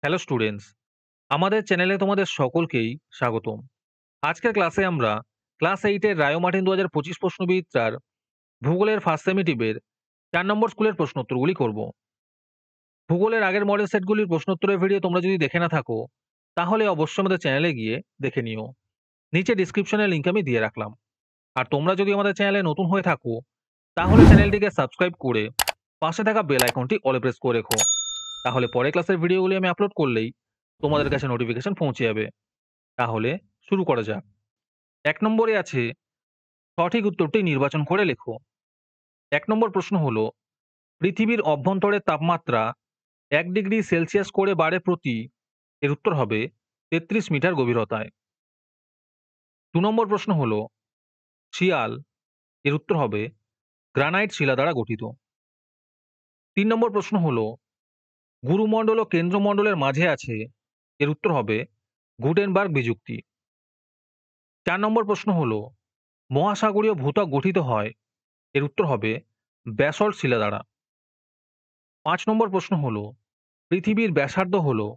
Hello students, আমাদের চ্যানেলে তোমাদের সকলকেই স্বাগতম। আজকের ক্লাসে আমরা ক্লাস 8 এর রায়োমার্টিন 2025 প্রশ্নবিচিত্রার ভূগোলের ফার্স্ট সেমিটিভের 4 নম্বর স্কুলের প্রশ্নোত্তরগুলি করব। ভূগোলের আগের মডেল সেটগুলির প্রশ্নোত্তরের ভিডিও তোমরা যদি দেখে না থাকো, তাহলে অবশ্যই আমাদের চ্যানেলে গিয়ে দেখে নিও। নিচে ডিসক্রিপশনের লিঙ্ক আমি দিয়ে রাখলাম। আর তোমরা যদি আমাদের চ্যানেলে নতুন হয়ে থাকো, তাহলে চ্যানেলটিকে সাবস্ক্রাইব করে পাশে থাকা বেল আইকনটি অলে প্রেস করে রেখো। তাহলে পরে ক্লাসের ভিডিওগুলি আমি আপলোড করলেই তোমাদের কাছে নোটিফিকেশন পৌঁছে যাবে। তাহলে শুরু করা যাক। ১ নম্বরে আছে সঠিক উত্তরটি নির্বাচন করে লেখো। ১ নম্বর প্রশ্ন হলো, পৃথিবীর অভ্যন্তরের তাপমাত্রা ১ ডিগ্রি সেলসিয়াস করে বাড়ে প্রতি, এর উত্তর হবে ৩৩ মিটার গভীরতায়। ২ নম্বর প্রশ্ন হলো, শিয়াল, এর উত্তর হবে গ্রানাইট শিলা দ্বারা গঠিত। ৩ নম্বর প্রশ্ন হলো, গুরুমণ্ডল ও কেন্দ্রমণ্ডলের মাঝে আছে, এর উত্তর হবে গুটেনবার্গ বিযুক্তি। ৪ নম্বর প্রশ্ন হলো, মহাসাগরীয় ভূত্বক গঠিত হয়, এর উত্তর হবে ব্যাসল্ট শিলা দ্বারা। ৫ নম্বর প্রশ্ন হলো, পৃথিবীর ব্যাসার্ধ হলো,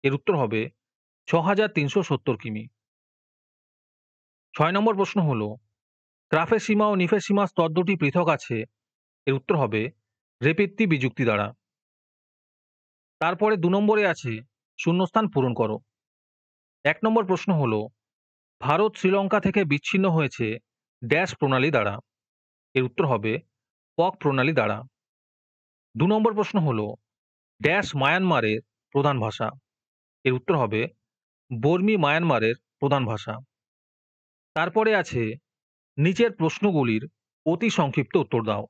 এর উত্তর হবে ৬৩৭০ কিমি। ৬ নম্বর প্রশ্ন হলো, ক্রাফের সীমা ও নিফের সীমা স্তর দুটি পৃথক আছে, এর উত্তর হবে রেপিত্তি বিযুক্তি দ্বারা। তারপরে ২ নম্বরে আছে শূন্যস্থান পূরণ করো। ১ নম্বর প্রশ্ন হলো, ভারত শ্রীলঙ্কা থেকে বিচ্ছিন্ন হয়েছে ড্যাশ প্রণালী দ্বারা, এর উত্তর হবে পক প্রণালী দ্বারা। ২ নম্বর প্রশ্ন হলো, ড্যাশ মায়ানমারের প্রধান ভাষা, এর উত্তর হবে বর্মী মায়ানমারের প্রধান ভাষা। তারপরে আছে নিচের প্রশ্নগুলির অতি সংক্ষিপ্ত উত্তর দাও।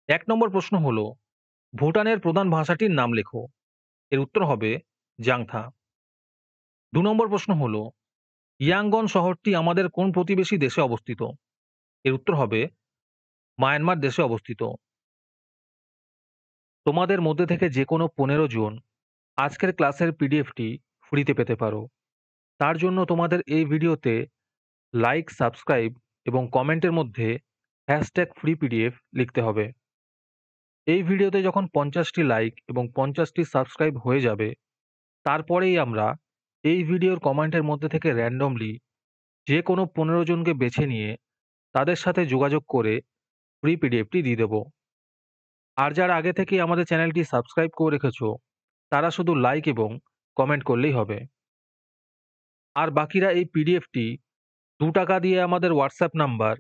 ১ নম্বর প্রশ্ন হলো, ভুটানের প্রধান ভাষাটির নাম লেখো, এর উত্তর হবে জাংথা। ২ নম্বর প্রশ্ন হলো, ইয়াঙ্গন শহরটি আমাদের কোন প্রতিবেশী দেশে অবস্থিত, এর উত্তর হবে মায়ানমার দেশে অবস্থিত। তোমাদের মধ্যে থেকে যে কোনো ১৫ জন আজকের ক্লাসের পিডিএফটি ফ্রিতে পেতে পারো। তার জন্য তোমাদের এই ভিডিওতে লাইক, সাবস্ক্রাইব এবং কমেন্টের মধ্যে #ফ্রি পিডিএফ লিখতে হবে। এই ভিডিওতে যখন ৫০টি লাইক এবং ৫০টি সাবস্ক্রাইব হয়ে যাবে, তারপরেই আমরা এই ভিডিওর কমেন্টের মধ্যে থেকে র্যান্ডমলি যে কোনো ১৫ জনকে বেছে নিয়ে তাদের সাথে যোগাযোগ করে ফ্রি পিডিএফটি দিয়ে দেব। আর যারা আগে থেকেই আমাদের চ্যানেলটি সাবস্ক্রাইব করে রেখেছো, তারা শুধু লাইক এবং কমেন্ট করলেই হবে। আর বাকিরা এই পিডিএফটি ৳২ দিয়ে আমাদের হোয়াটসঅ্যাপ নাম্বার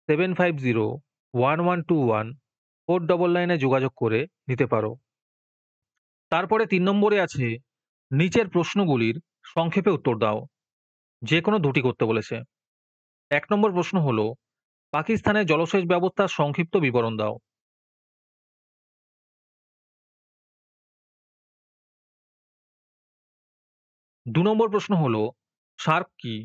7501121499 এ যোগাযোগ করে নিতে পারো। তারপরে ৩ নম্বরে আছে নিচের প্রশ্নগুলির সংক্ষেপে উত্তর দাও। যে কোনো দুটি করতে বলেছে। ১ নম্বর প্রশ্ন হলো, পাকিস্তানের জলসেচ ব্যবস্থার সংক্ষিপ্ত বিবরণ দাও। ২ নম্বর প্রশ্ন হলো, সার্ক কি?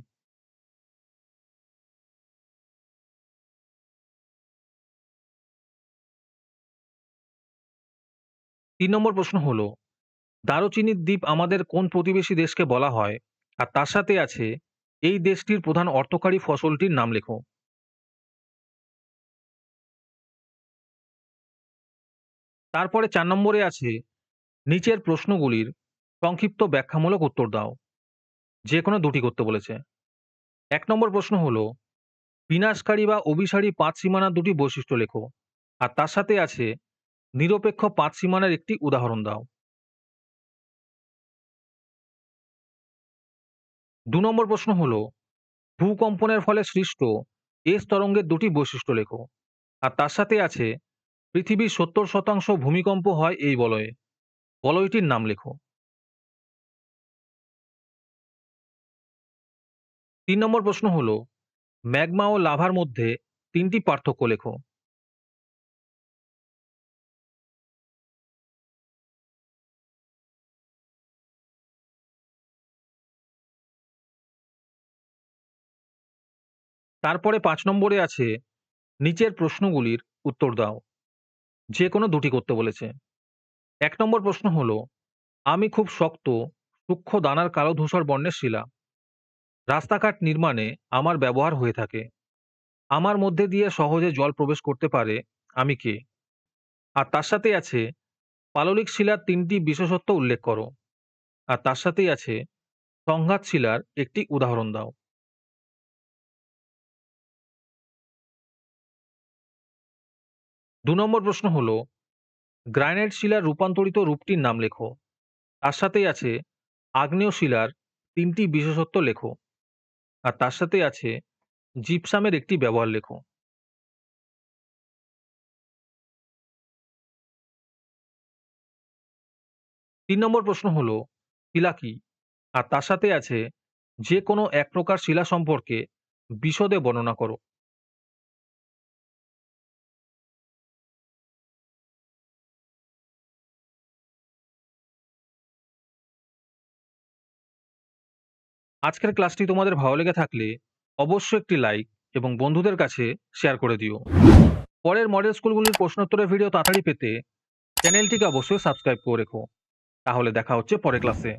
৩ নম্বর প্রশ্ন হলো, দারুচিনির দ্বীপ আমাদের কোন প্রতিবেশী দেশকে বলা হয়? আর তার সাথে আছে এই দেশটির প্রধান অর্থকরী ফসলটির নাম লেখো। তারপরে ৪ নম্বরে আছে নিচের প্রশ্নগুলির সংক্ষিপ্ত ব্যাখ্যামূলক উত্তর দাও। যে কোনো দুটি করতে বলেছে। ১ নম্বর প্রশ্ন হলো, বিনাশকারী বা অভিসারী পাত সীমানার দুটি বৈশিষ্ট্য লেখো। আর তার সাথে আছে নিরপেক্ষ পাত সীমানার একটি উদাহরণ দাও। ২ নম্বর প্রশ্ন হলো, ভূকম্পনের ফলে সৃষ্ট এস তরঙ্গের দুটি বৈশিষ্ট্য লেখো। আর তার সাথে আছে পৃথিবীর ৭০% ভূমিকম্প হয় এই বলয়ে। বলয়টির নাম লেখো। ৩ নম্বর প্রশ্ন হলো, ম্যাগমা ও লাভার মধ্যে ৩টি পার্থক্য লেখো। তারপরে ৫ নম্বরে আছে নিচের প্রশ্নগুলির উত্তর দাও। যে কোনো দুটি করতে বলেছে। ১ নম্বর প্রশ্ন হলো, আমি খুব শক্ত, সূক্ষ্ম দানার কালো ধূসর বর্ণের শিলা। রাস্তাঘাট নির্মাণে আমার ব্যবহার হয়ে থাকে। আমার মধ্যে দিয়ে সহজে জল প্রবেশ করতে পারে। আমি কে? আর তার সাথে আছে পাললিক শিলার ৩টি বিশেষত্ব উল্লেখ করো। আর তার সাথেই আছে সংঘাত শিলার একটি উদাহরণ দাও। ২ নম্বর প্রশ্ন হলো গ্রানাইট শিলার রূপান্তরিত রূপটির নাম লেখো। তার সাথেই আছে আগ্নেয় শিলার ৩টি বিশেষত্ব লেখো। আর তার সাথেই আছে জিপসামের একটি ব্যবহার লেখো। ৩ নম্বর প্রশ্ন হলো শিলা কি? আর তার সাথে আছে যে কোনো এক প্রকার শিলা সম্পর্কে বিশদে বর্ণনা করো। আজকের ক্লাসটি তোমাদের ভালো লেগে থাকলে অবশ্যই একটি লাইক এবং বন্ধুদের কাছে শেয়ার করে দিও। পরের মডেল স্কুলগুলির প্রশ্নোত্তরের ভিডিও তাড়াতাড়ি পেতে চ্যানেলটিকে অবশ্যই সাবস্ক্রাইব করে রেখো। তাহলে দেখা হচ্ছে পরের ক্লাসে।